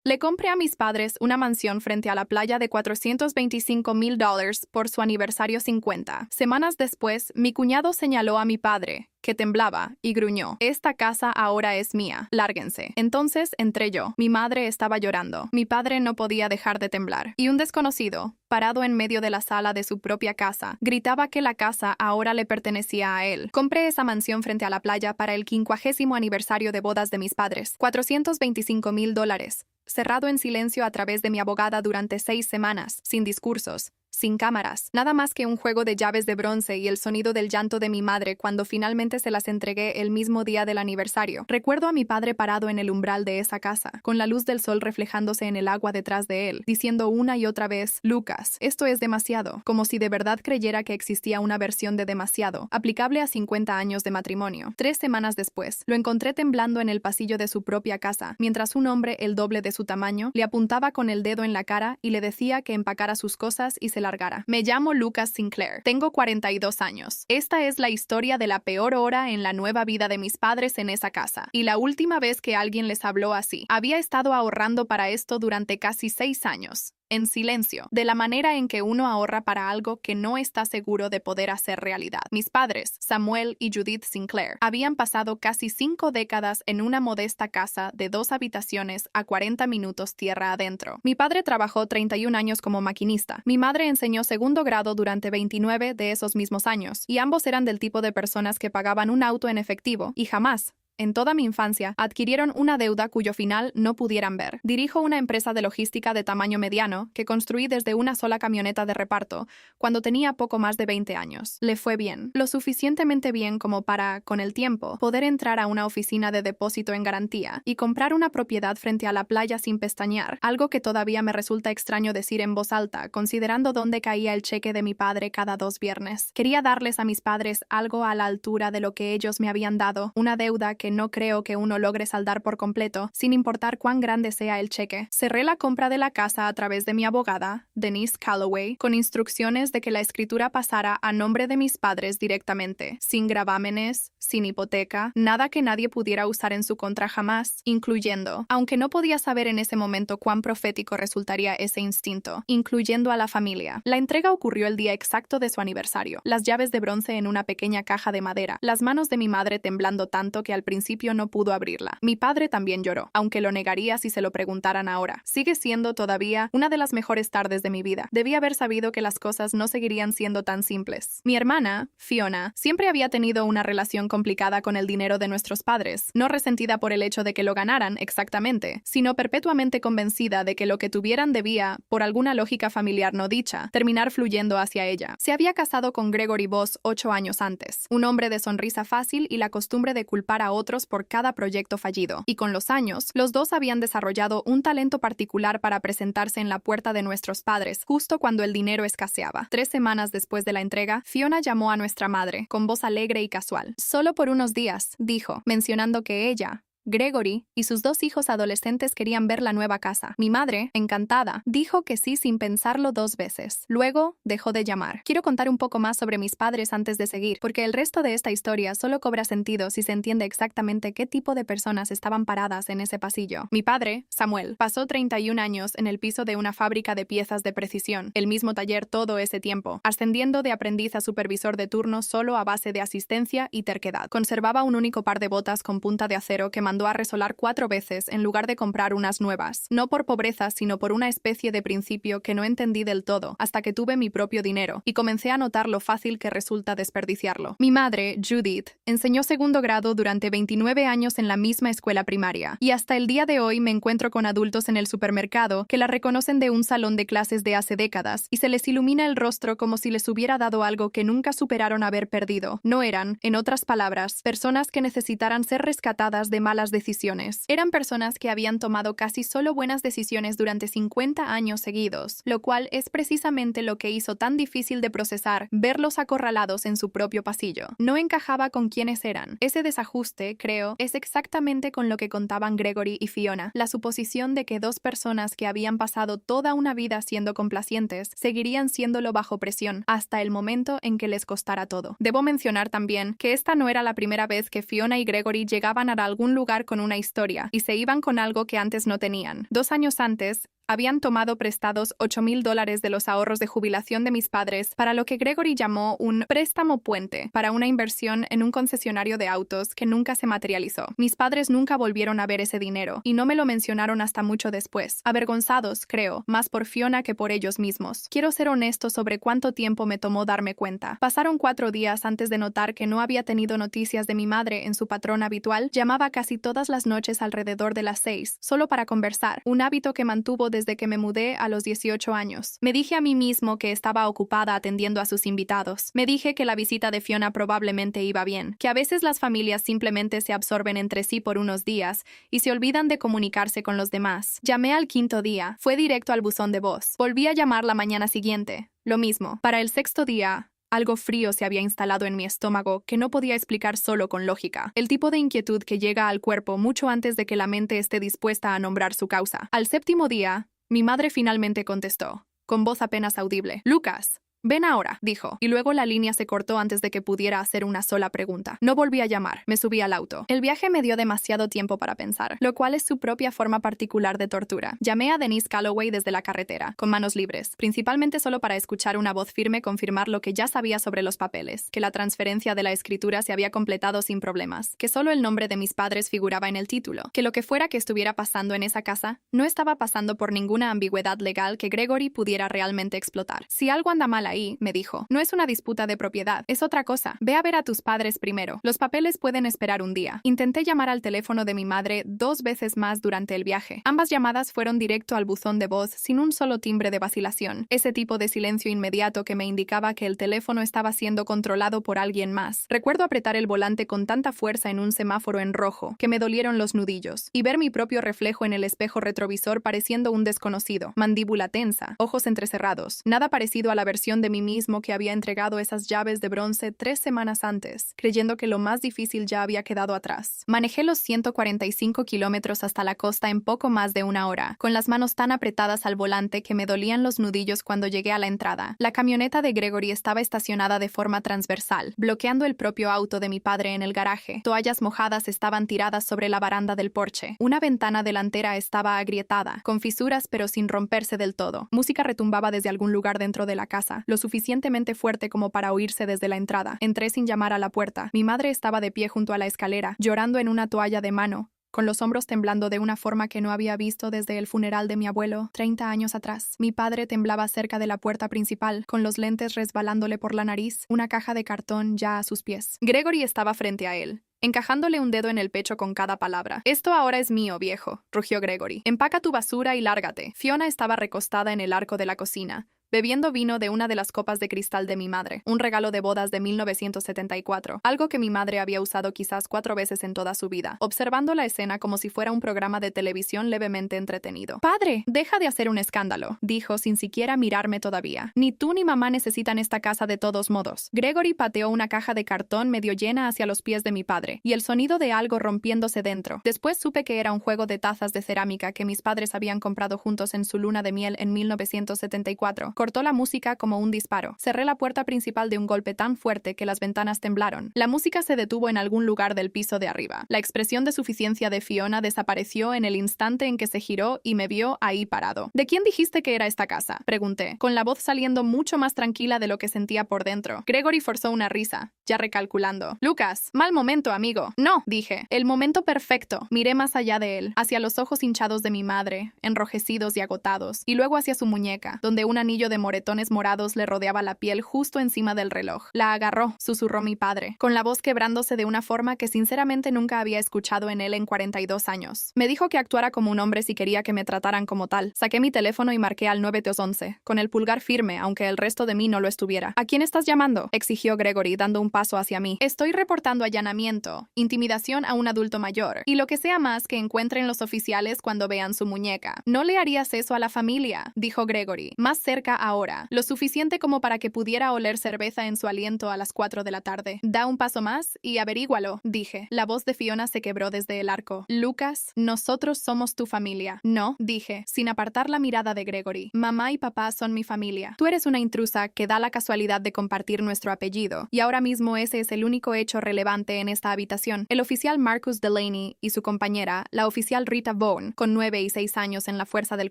Le compré a mis padres una mansión frente a la playa de $425,000 por su aniversario 50. Semanas después, mi cuñado señaló a mi padre, que temblaba, y gruñó: «Esta casa ahora es mía, lárguense». Entonces entré yo. Mi madre estaba llorando. Mi padre no podía dejar de temblar. Y un desconocido, parado en medio de la sala de su propia casa, gritaba que la casa ahora le pertenecía a él. Compré esa mansión frente a la playa para el 50º aniversario de bodas de mis padres. $425,000. Cerrado en silencio a través de mi abogada durante 6 semanas, sin discursos, sin cámaras, nada más que un juego de llaves de bronce y el sonido del llanto de mi madre cuando finalmente se las entregué el mismo día del aniversario. Recuerdo a mi padre parado en el umbral de esa casa, con la luz del sol reflejándose en el agua detrás de él, diciendo una y otra vez: «Lucas, esto es demasiado», como si de verdad creyera que existía una versión de demasiado, aplicable a 50 años de matrimonio. 3 semanas después, lo encontré temblando en el pasillo de su propia casa, mientras un hombre el doble de su tamaño le apuntaba con el dedo en la cara y le decía que empacara sus cosas y se largara. Me llamo Lucas Sinclair. Tengo 42 años. Esta es la historia de la peor hora en la nueva vida de mis padres en esa casa. Y la última vez que alguien les habló así. Había estado ahorrando para esto durante casi 6 años. En silencio, de la manera en que uno ahorra para algo que no está seguro de poder hacer realidad. Mis padres, Samuel y Judith Sinclair, habían pasado casi 5 décadas en una modesta casa de 2 habitaciones a 40 minutos tierra adentro. Mi padre trabajó 31 años como maquinista. Mi madre enseñó segundo grado durante 29 de esos mismos años, y ambos eran del tipo de personas que pagaban un auto en efectivo y jamás, en toda mi infancia, adquirieron una deuda cuyo final no pudieran ver. Dirijo una empresa de logística de tamaño mediano que construí desde una sola camioneta de reparto cuando tenía poco más de 20 años. Le fue bien, lo suficientemente bien como para, con el tiempo, poder entrar a una oficina de depósito en garantía y comprar una propiedad frente a la playa sin pestañear, algo que todavía me resulta extraño decir en voz alta, considerando dónde caía el cheque de mi padre cada 2 viernes. Quería darles a mis padres algo a la altura de lo que ellos me habían dado, una deuda que no creo que uno logre saldar por completo, sin importar cuán grande sea el cheque. Cerré la compra de la casa a través de mi abogada, Denise Calloway, con instrucciones de que la escritura pasara a nombre de mis padres directamente, sin gravámenes, sin hipoteca, nada que nadie pudiera usar en su contra jamás, incluyendo, aunque no podía saber en ese momento cuán profético resultaría ese instinto, incluyendo a la familia. La entrega ocurrió el día exacto de su aniversario, las llaves de bronce en una pequeña caja de madera, las manos de mi madre temblando tanto que al principio no pudo abrirla. Mi padre también lloró, aunque lo negaría si se lo preguntaran ahora. Sigue siendo todavía una de las mejores tardes de mi vida. Debí haber sabido que las cosas no seguirían siendo tan simples. Mi hermana, Fiona, siempre había tenido una relación complicada con el dinero de nuestros padres, no resentida por el hecho de que lo ganaran exactamente, sino perpetuamente convencida de que lo que tuvieran debía, por alguna lógica familiar no dicha, terminar fluyendo hacia ella. Se había casado con Gregory Voss 8 años antes, un hombre de sonrisa fácil y la costumbre de culpar a otros por cada proyecto fallido, y con los años, los dos habían desarrollado un talento particular para presentarse en la puerta de nuestros padres, justo cuando el dinero escaseaba. 3 semanas después de la entrega, Fiona llamó a nuestra madre, con voz alegre y casual. «Solo por unos días», dijo, mencionando que ella, Gregory y sus 2 hijos adolescentes querían ver la nueva casa. Mi madre, encantada, dijo que sí sin pensarlo 2 veces. Luego, dejó de llamar. Quiero contar un poco más sobre mis padres antes de seguir, porque el resto de esta historia solo cobra sentido si se entiende exactamente qué tipo de personas estaban paradas en ese pasillo. Mi padre, Samuel, pasó 31 años en el piso de una fábrica de piezas de precisión, el mismo taller todo ese tiempo, ascendiendo de aprendiz a supervisor de turno solo a base de asistencia y terquedad. Conservaba un único par de botas con punta de acero que mandó a resolar 4 veces en lugar de comprar unas nuevas, no por pobreza sino por una especie de principio que no entendí del todo hasta que tuve mi propio dinero y comencé a notar lo fácil que resulta desperdiciarlo. Mi madre, Judith, enseñó segundo grado durante 29 años en la misma escuela primaria y hasta el día de hoy me encuentro con adultos en el supermercado que la reconocen de un salón de clases de hace décadas y se les ilumina el rostro como si les hubiera dado algo que nunca superaron haber perdido. No eran, en otras palabras, personas que necesitaran ser rescatadas de malas decisiones. Eran personas que habían tomado casi solo buenas decisiones durante 50 años seguidos, lo cual es precisamente lo que hizo tan difícil de procesar verlos acorralados en su propio pasillo. No encajaba con quiénes eran. Ese desajuste, creo, es exactamente con lo que contaban Gregory y Fiona, la suposición de que 2 personas que habían pasado toda una vida siendo complacientes seguirían siéndolo bajo presión hasta el momento en que les costara todo. Debo mencionar también que esta no era la primera vez que Fiona y Gregory llegaban a algún lugar hogar con una historia y se iban con algo que antes no tenían. 2 años antes, habían tomado prestados $8,000 de los ahorros de jubilación de mis padres para lo que Gregory llamó un préstamo puente para una inversión en un concesionario de autos que nunca se materializó. Mis padres nunca volvieron a ver ese dinero y no me lo mencionaron hasta mucho después, avergonzados, creo, más por Fiona que por ellos mismos. Quiero ser honesto sobre cuánto tiempo me tomó darme cuenta. Pasaron 4 días antes de notar que no había tenido noticias de mi madre en su patrón habitual. Llamaba casi todas las noches alrededor de las 6, solo para conversar, un hábito que mantuvo desde que me mudé a los 18 años. Me dije a mí mismo que estaba ocupada atendiendo a sus invitados. Me dije que la visita de Fiona probablemente iba bien, que a veces las familias simplemente se absorben entre sí por unos días y se olvidan de comunicarse con los demás. Llamé al 5.º día. Fue directo al buzón de voz. Volví a llamar la mañana siguiente. Lo mismo. Para el 6.º día, algo frío se había instalado en mi estómago que no podía explicar solo con lógica. El tipo de inquietud que llega al cuerpo mucho antes de que la mente esté dispuesta a nombrar su causa. Al 7.º día, mi madre finalmente contestó, con voz apenas audible. «Lucas, ven ahora», dijo, y luego la línea se cortó antes de que pudiera hacer una sola pregunta. No volví a llamar. Me subí al auto. El viaje me dio demasiado tiempo para pensar, lo cual es su propia forma particular de tortura. Llamé a Denise Calloway desde la carretera, con manos libres, principalmente solo para escuchar una voz firme confirmar lo que ya sabía sobre los papeles, que la transferencia de la escritura se había completado sin problemas, que solo el nombre de mis padres figuraba en el título, que lo que fuera que estuviera pasando en esa casa no estaba pasando por ninguna ambigüedad legal que Gregory pudiera realmente explotar. Si algo anda mal ahí, me dijo, no es una disputa de propiedad, es otra cosa. Ve a ver a tus padres primero. Los papeles pueden esperar un día. Intenté llamar al teléfono de mi madre 2 veces más durante el viaje. Ambas llamadas fueron directo al buzón de voz sin un solo timbre de vacilación. Ese tipo de silencio inmediato que me indicaba que el teléfono estaba siendo controlado por alguien más. Recuerdo apretar el volante con tanta fuerza en un semáforo en rojo que me dolieron los nudillos y ver mi propio reflejo en el espejo retrovisor pareciendo un desconocido. Mandíbula tensa, ojos entrecerrados. Nada parecido a la versión de mí mismo que había entregado esas llaves de bronce 3 semanas antes, creyendo que lo más difícil ya había quedado atrás. Manejé los 145 kilómetros hasta la costa en poco más de 1 hora, con las manos tan apretadas al volante que me dolían los nudillos cuando llegué a la entrada. La camioneta de Gregory estaba estacionada de forma transversal, bloqueando el propio auto de mi padre en el garaje. Toallas mojadas estaban tiradas sobre la baranda del porche. Una ventana delantera estaba agrietada, con fisuras pero sin romperse del todo. Música retumbaba desde algún lugar dentro de la casa, lo suficientemente fuerte como para oírse desde la entrada. Entré sin llamar a la puerta. Mi madre estaba de pie junto a la escalera, llorando en una toalla de mano, con los hombros temblando de una forma que no había visto desde el funeral de mi abuelo 30 años atrás. Mi padre temblaba cerca de la puerta principal, con los lentes resbalándole por la nariz, una caja de cartón ya a sus pies. Gregory estaba frente a él, encajándole un dedo en el pecho con cada palabra. «Esto ahora es mío, viejo», rugió Gregory. «Empaca tu basura y lárgate». Fiona estaba recostada en el arco de la cocina, bebiendo vino de una de las copas de cristal de mi madre, un regalo de bodas de 1974, algo que mi madre había usado quizás 4 veces en toda su vida, observando la escena como si fuera un programa de televisión levemente entretenido. «Padre, deja de hacer un escándalo», dijo sin siquiera mirarme todavía. «Ni tú ni mamá necesitan esta casa de todos modos». Gregory pateó una caja de cartón medio llena hacia los pies de mi padre, y el sonido de algo rompiéndose dentro. Después supe que era un juego de tazas de cerámica que mis padres habían comprado juntos en su luna de miel en 1974. Cortó la música como un disparo. Cerré la puerta principal de un golpe tan fuerte que las ventanas temblaron. La música se detuvo en algún lugar del piso de arriba. La expresión de suficiencia de Fiona desapareció en el instante en que se giró y me vio ahí parado. «¿De quién dijiste que era esta casa?», pregunté, con la voz saliendo mucho más tranquila de lo que sentía por dentro. Gregory forzó una risa, ya recalculando. «Lucas, mal momento, amigo». «No», dije, «el momento perfecto». Miré más allá de él, hacia los ojos hinchados de mi madre, enrojecidos y agotados, y luego hacia su muñeca, donde un anillo de moretones morados le rodeaba la piel justo encima del reloj. «La agarró», susurró mi padre, con la voz quebrándose de una forma que sinceramente nunca había escuchado en él en 42 años. Me dijo que actuara como un hombre si quería que me trataran como tal. Saqué mi teléfono y marqué al 911, con el pulgar firme, aunque el resto de mí no lo estuviera. «¿A quién estás llamando?», exigió Gregory, dando un paso hacia mí. «Estoy reportando allanamiento, intimidación a un adulto mayor, y lo que sea más que encuentren los oficiales cuando vean su muñeca». «No le harías eso a la familia», dijo Gregory, más cerca ahora, lo suficiente como para que pudiera oler cerveza en su aliento a las 4 de la tarde. Da un paso más y averígualo, dije. La voz de Fiona se quebró desde el arco. Lucas, nosotros somos tu familia. No, dije, sin apartar la mirada de Gregory. Mamá y papá son mi familia. Tú eres una intrusa que da la casualidad de compartir nuestro apellido, y ahora mismo ese es el único hecho relevante en esta habitación. El oficial Marcus Delaney y su compañera, la oficial Rita Vaughn, con 9 y 6 años en la fuerza del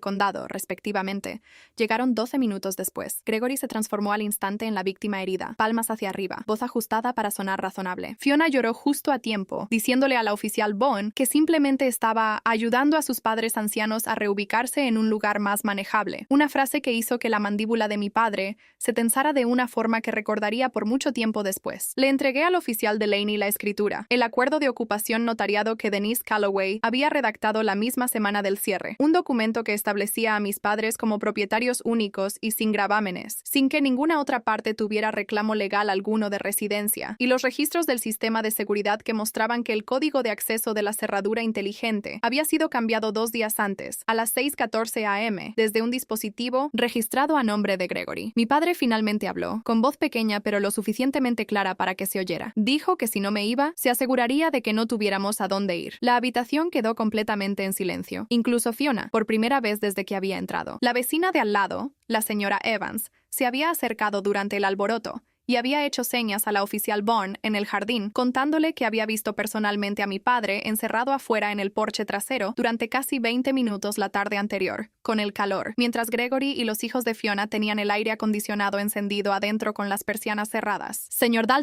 condado, respectivamente, llegaron 12 minutos después. Gregory se transformó al instante en la víctima herida, palmas hacia arriba, voz ajustada para sonar razonable. Fiona lloró justo a tiempo, diciéndole a la oficial Vaughn que simplemente estaba ayudando a sus padres ancianos a reubicarse en un lugar más manejable. Una frase que hizo que la mandíbula de mi padre se tensara de una forma que recordaría por mucho tiempo después. Le entregué al oficial Delaney la escritura, el acuerdo de ocupación notariado que Denise Calloway había redactado la misma semana del cierre, un documento que establecía a mis padres como propietarios únicos y sin gravámenes, sin que ninguna otra parte tuviera reclamo legal alguno de residencia, y los registros del sistema de seguridad que mostraban que el código de acceso de la cerradura inteligente había sido cambiado 2 días antes, a las 6:14 a.m., desde un dispositivo registrado a nombre de Gregory. Mi padre finalmente habló, con voz pequeña pero lo suficientemente clara para que se oyera. Dijo que si no me iba, se aseguraría de que no tuviéramos a dónde ir. La habitación quedó completamente en silencio, incluso Fiona, por primera vez desde que había entrado. La vecina de al lado, la señora Evans, se había acercado durante el alboroto y había hecho señas a la oficial Vaughn en el jardín, contándole que había visto personalmente a mi padre encerrado afuera en el porche trasero durante casi 20 minutos la tarde anterior, con el calor, mientras Gregory y los hijos de Fiona tenían el aire acondicionado encendido adentro con las persianas cerradas. Señora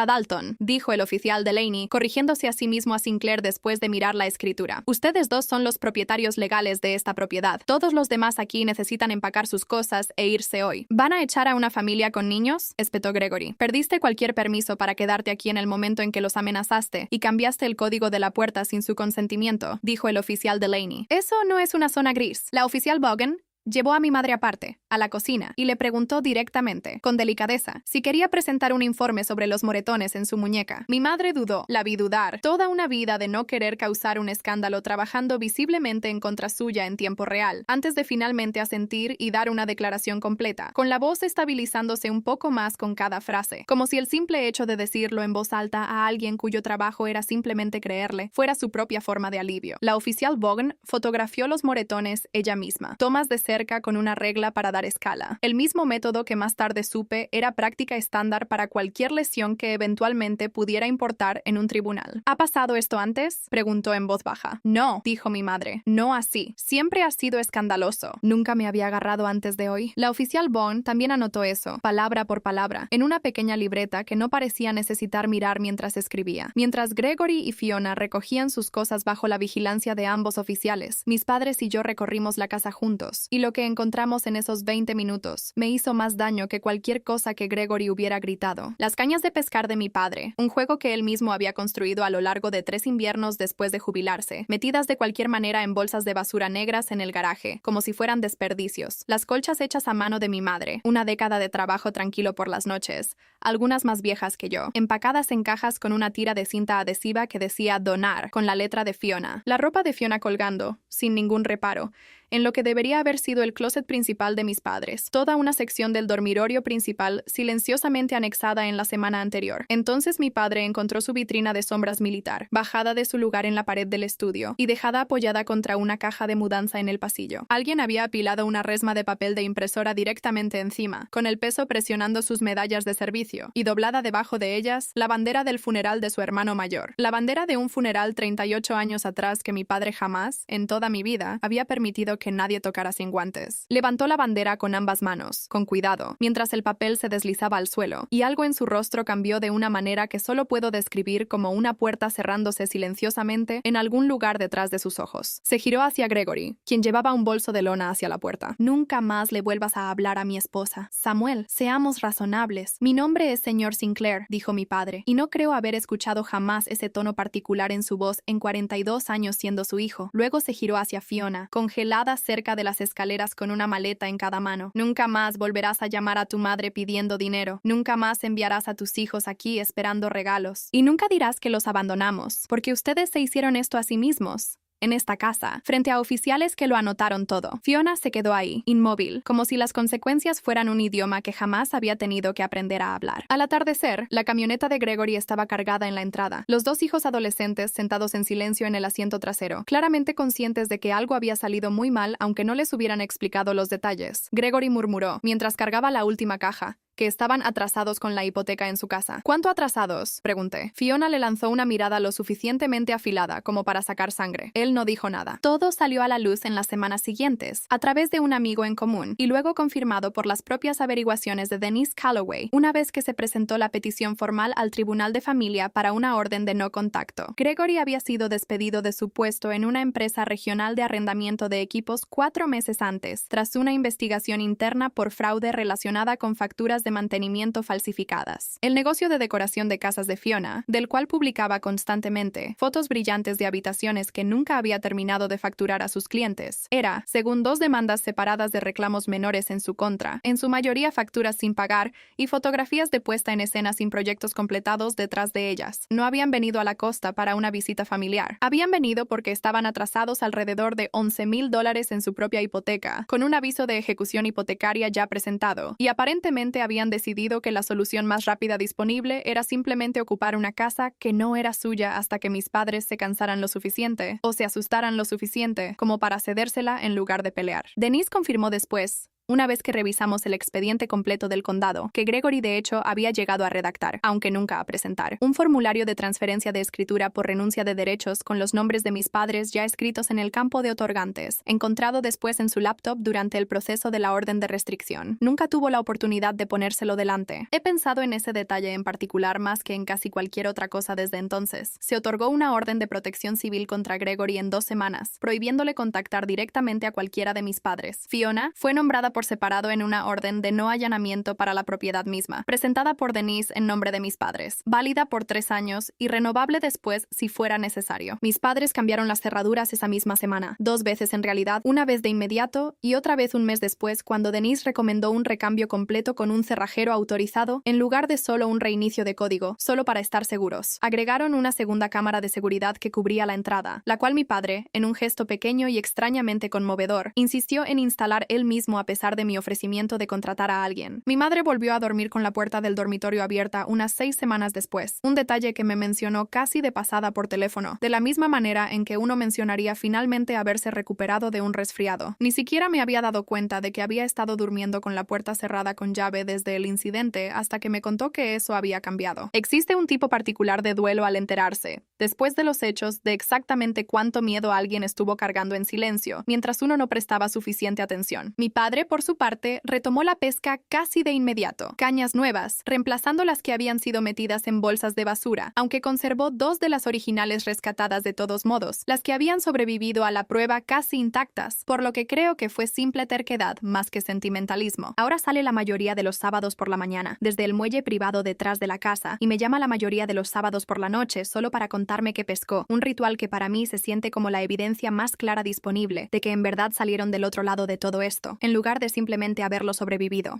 Dalton, dijo el oficial Delaney, corrigiéndose a sí mismo a Sinclair después de mirar la escritura. Ustedes dos son los propietarios legales de esta propiedad. Todos los demás aquí necesitan empacar sus cosas e irse hoy. ¿Van a echar a una familia con niños?, espetó Gregory. Perdiste cualquier permiso para quedarte aquí en el momento en que los amenazaste y cambiaste el código de la puerta sin su consentimiento, dijo el oficial Delaney. Eso no es una zona gris. La oficial Vaughan llevó a mi madre aparte, a la cocina, y le preguntó directamente, con delicadeza, si quería presentar un informe sobre los moretones en su muñeca. Mi madre dudó, la vi dudar, toda una vida de no querer causar un escándalo trabajando visiblemente en contra suya en tiempo real, antes de finalmente asentir y dar una declaración completa, con la voz estabilizándose un poco más con cada frase, como si el simple hecho de decirlo en voz alta a alguien cuyo trabajo era simplemente creerle, fuera su propia forma de alivio. La oficial Vaughan fotografió los moretones ella misma, tomas de cerca con una regla para dar escala. El mismo método que más tarde supe era práctica estándar para cualquier lesión que eventualmente pudiera importar en un tribunal. ¿Ha pasado esto antes?, preguntó en voz baja. No, dijo mi madre. No así. Siempre ha sido escandaloso. Nunca me había agarrado antes de hoy. La oficial Vaughn también anotó eso, palabra por palabra, en una pequeña libreta que no parecía necesitar mirar mientras escribía. Mientras Gregory y Fiona recogían sus cosas bajo la vigilancia de ambos oficiales, mis padres y yo recorrimos la casa juntos, y lo que encontramos en esos 20 minutos me hizo más daño que cualquier cosa que Gregory hubiera gritado. Las cañas de pescar de mi padre, un juego que él mismo había construido a lo largo de 3 inviernos después de jubilarse, metidas de cualquier manera en bolsas de basura negras en el garaje, como si fueran desperdicios. Las colchas hechas a mano de mi madre, una década de trabajo tranquilo por las noches, algunas más viejas que yo, empacadas en cajas con una tira de cinta adhesiva que decía donar, con la letra de Fiona. La ropa de Fiona colgando, sin ningún reparo, en lo que debería haber sido el closet principal de mis padres, toda una sección del dormitorio principal silenciosamente anexada en la semana anterior. Entonces mi padre encontró su vitrina de sombras militar, bajada de su lugar en la pared del estudio y dejada apoyada contra una caja de mudanza en el pasillo. Alguien había apilado una resma de papel de impresora directamente encima, con el peso presionando sus medallas de servicio, y doblada debajo de ellas, la bandera del funeral de su hermano mayor. La bandera de un funeral 38 años atrás que mi padre jamás, en toda mi vida, había permitido que nadie tocara sin guantes. Levantó la bandera con ambas manos, con cuidado, mientras el papel se deslizaba al suelo, y algo en su rostro cambió de una manera que solo puedo describir como una puerta cerrándose silenciosamente en algún lugar detrás de sus ojos. Se giró hacia Gregory, quien llevaba un bolso de lona hacia la puerta. Nunca más le vuelvas a hablar a mi esposa. Samuel, seamos razonables. Mi nombre es señor Sinclair, dijo mi padre, y no creo haber escuchado jamás ese tono particular en su voz en 42 años siendo su hijo. Luego se giró hacia Fiona, congelada cerca de las escaleras con una maleta en cada mano. Nunca más volverás a llamar a tu madre pidiendo dinero. Nunca más enviarás a tus hijos aquí esperando regalos. Y nunca dirás que los abandonamos, porque ustedes se hicieron esto a sí mismos. en esta casa, frente a oficiales que lo anotaron todo. Fiona se quedó ahí, inmóvil, como si las consecuencias fueran un idioma que jamás había tenido que aprender a hablar. Al atardecer, la camioneta de Gregory estaba cargada en la entrada. Los dos hijos adolescentes sentados en silencio en el asiento trasero, claramente conscientes de que algo había salido muy mal aunque no les hubieran explicado los detalles. Gregory murmuró, mientras cargaba la última caja, que estaban atrasados con la hipoteca en su casa. ¿Cuánto atrasados?, pregunté. Fiona le lanzó una mirada lo suficientemente afilada como para sacar sangre. Él no dijo nada. Todo salió a la luz en las semanas siguientes, a través de un amigo en común, y luego confirmado por las propias averiguaciones de Denise Calloway, una vez que se presentó la petición formal al Tribunal de Familia para una orden de no contacto. Gregory había sido despedido de su puesto en una empresa regional de arrendamiento de equipos 4 meses antes, tras una investigación interna por fraude relacionada con facturas de mantenimiento falsificadas. El negocio de decoración de casas de Fiona, del cual publicaba constantemente fotos brillantes de habitaciones que nunca había terminado de facturar a sus clientes, era, según 2 demandas separadas de reclamos menores en su contra, en su mayoría facturas sin pagar y fotografías de puesta en escena sin proyectos completados detrás de ellas. No habían venido a la costa para una visita familiar. Habían venido porque estaban atrasados alrededor de $11,000 en su propia hipoteca, con un aviso de ejecución hipotecaria ya presentado, y aparentemente habían decidido que la solución más rápida disponible era simplemente ocupar una casa que no era suya hasta que mis padres se cansaran lo suficiente, o se asustaran lo suficiente, como para cedérsela en lugar de pelear. Denise confirmó después, una vez que revisamos el expediente completo del condado, que Gregory de hecho había llegado a redactar, aunque nunca a presentar, un formulario de transferencia de escritura por renuncia de derechos con los nombres de mis padres ya escritos en el campo de otorgantes, encontrado después en su laptop durante el proceso de la orden de restricción. Nunca tuvo la oportunidad de ponérselo delante. He pensado en ese detalle en particular más que en casi cualquier otra cosa desde entonces. Se otorgó una orden de protección civil contra Gregory en 2 semanas, prohibiéndole contactar directamente a cualquiera de mis padres. Fiona fue nombrada por separado en una orden de no allanamiento para la propiedad misma, presentada por Denise en nombre de mis padres, válida por 3 años y renovable después si fuera necesario. Mis padres cambiaron las cerraduras esa misma semana, 2 veces en realidad, una vez de inmediato y otra vez un mes después cuando Denise recomendó un recambio completo con un cerrajero autorizado en lugar de solo un reinicio de código, solo para estar seguros. Agregaron una segunda cámara de seguridad que cubría la entrada, la cual mi padre, en un gesto pequeño y extrañamente conmovedor, insistió en instalar él mismo a pesar de mi ofrecimiento de contratar a alguien. Mi madre volvió a dormir con la puerta del dormitorio abierta unas 6 semanas después, un detalle que me mencionó casi de pasada por teléfono, de la misma manera en que uno mencionaría finalmente haberse recuperado de un resfriado. Ni siquiera me había dado cuenta de que había estado durmiendo con la puerta cerrada con llave desde el incidente hasta que me contó que eso había cambiado. Existe un tipo particular de duelo al enterarse, después de los hechos, de exactamente cuánto miedo alguien estuvo cargando en silencio, mientras uno no prestaba suficiente atención. Mi padre, por su parte, retomó la pesca casi de inmediato. Cañas nuevas, reemplazando las que habían sido metidas en bolsas de basura, aunque conservó 2 de las originales rescatadas de todos modos, las que habían sobrevivido a la prueba casi intactas, por lo que creo que fue simple terquedad más que sentimentalismo. Ahora sale la mayoría de los sábados por la mañana, desde el muelle privado detrás de la casa, y me llama la mayoría de los sábados por la noche solo para contarme que pescó, un ritual que para mí se siente como la evidencia más clara disponible de que en verdad salieron del otro lado de todo esto, en lugar de simplemente haberlo sobrevivido.